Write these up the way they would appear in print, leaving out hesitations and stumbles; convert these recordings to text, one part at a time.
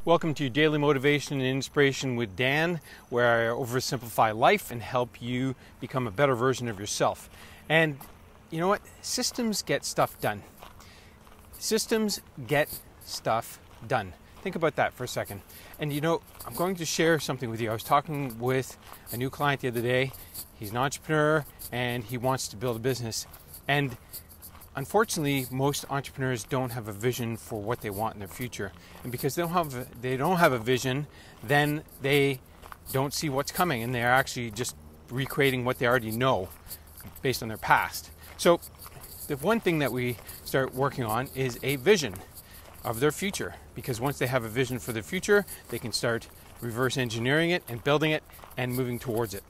Welcome to your daily motivation and inspiration with Dan, where I oversimplify life and help you become a better version of yourself. And you know what? Systems get stuff done. Systems get stuff done. Think about that for a second. And you know, I'm going to share something with you. I was talking with a new client the other day. He's an entrepreneur and he wants to build a business. And unfortunately, most entrepreneurs don't have a vision for what they want in their future. And because they don't have a vision, then they don't see what's coming, and they're actually just recreating what they already know based on their past. So the one thing that we start working on is a vision of their future, because once they have a vision for their future, they can start reverse engineering it and building it and moving towards it.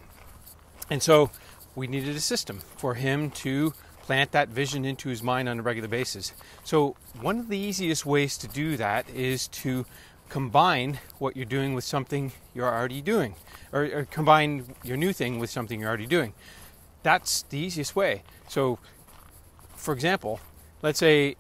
And so we needed a system for him to plant that vision into his mind on a regular basis. So one of the easiest ways to do that is to combine what you're doing with something you're already doing, or combine your new thing with something you're already doing. That's the easiest way. So, for example, let's say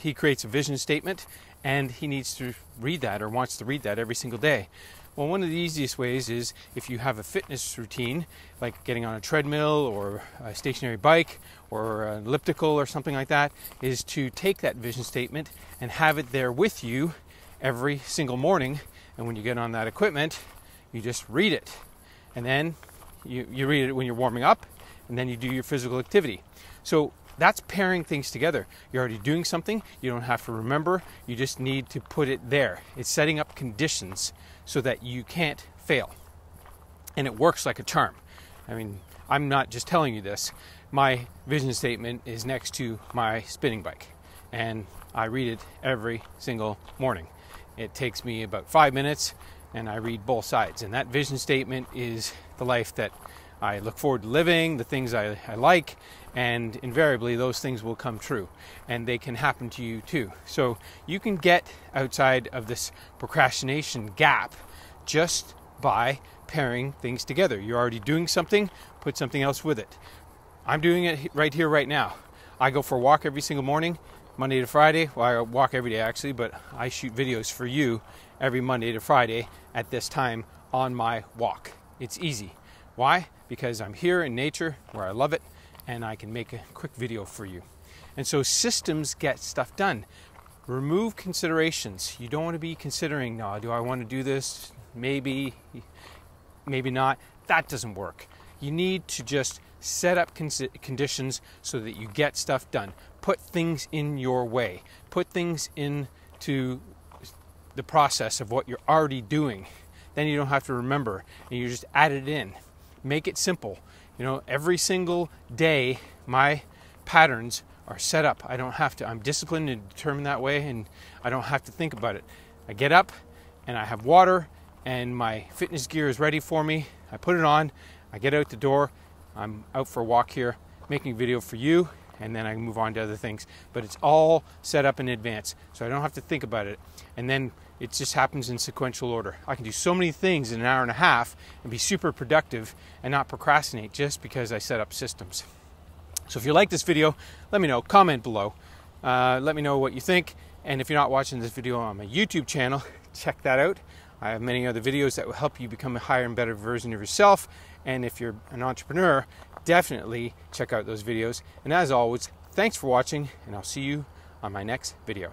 he creates a vision statement and he needs to read that or wants to read that every single day. Well, one of the easiest ways is if you have a fitness routine, like getting on a treadmill or a stationary bike or an elliptical or something like that, is to take that vision statement and have it there with you every single morning. And when you get on that equipment, you just read it. And then you read it when you're warming up, and then you do your physical activity. So that's pairing things together. You're already doing something. You don't have to remember. You just need to put it there. It's setting up conditions so that you can't fail. And it works like a charm. I mean, I'm not just telling you this. My vision statement is next to my spinning bike, and I read it every single morning. It takes me about 5 minutes, and I read both sides. And that vision statement is the life that I look forward to living, the things I like, and invariably those things will come true, and they can happen to you too. So you can get outside of this procrastination gap just by pairing things together. You're already doing something, put something else with it. I'm doing it right here, right now. I go for a walk every single morning, Monday to Friday. Well, I walk every day actually, but I shoot videos for you every Monday to Friday at this time on my walk. It's easy. Why? Because I'm here in nature where I love it, and I can make a quick video for you. And so systems get stuff done. Remove considerations. You don't want to be considering, no, do I want to do this? Maybe not. That doesn't work. You need to just set up conditions so that you get stuff done. Put things in your way. Put things into the process of what you're already doing. Then you don't have to remember, and you just add it in. Make it simple. You know, every single day my patterns are set up. I don't have to. I'm disciplined and determined that way, and I don't have to think about it. I get up and I have water and my fitness gear is ready for me. I put it on. I get out the door. I'm out for a walk here, making a video for you, and then I move on to other things. But it's all set up in advance, so I don't have to think about it. And then it just happens in sequential order. I can do so many things in an hour and a half and be super productive and not procrastinate just because I set up systems. So if you like this video, let me know. Comment below. Let me know what you think. And if you're not watching this video on my YouTube channel, check that out. I have many other videos that will help you become a higher and better version of yourself. And if you're an entrepreneur, definitely check out those videos. And as always, thanks for watching, and I'll see you on my next video.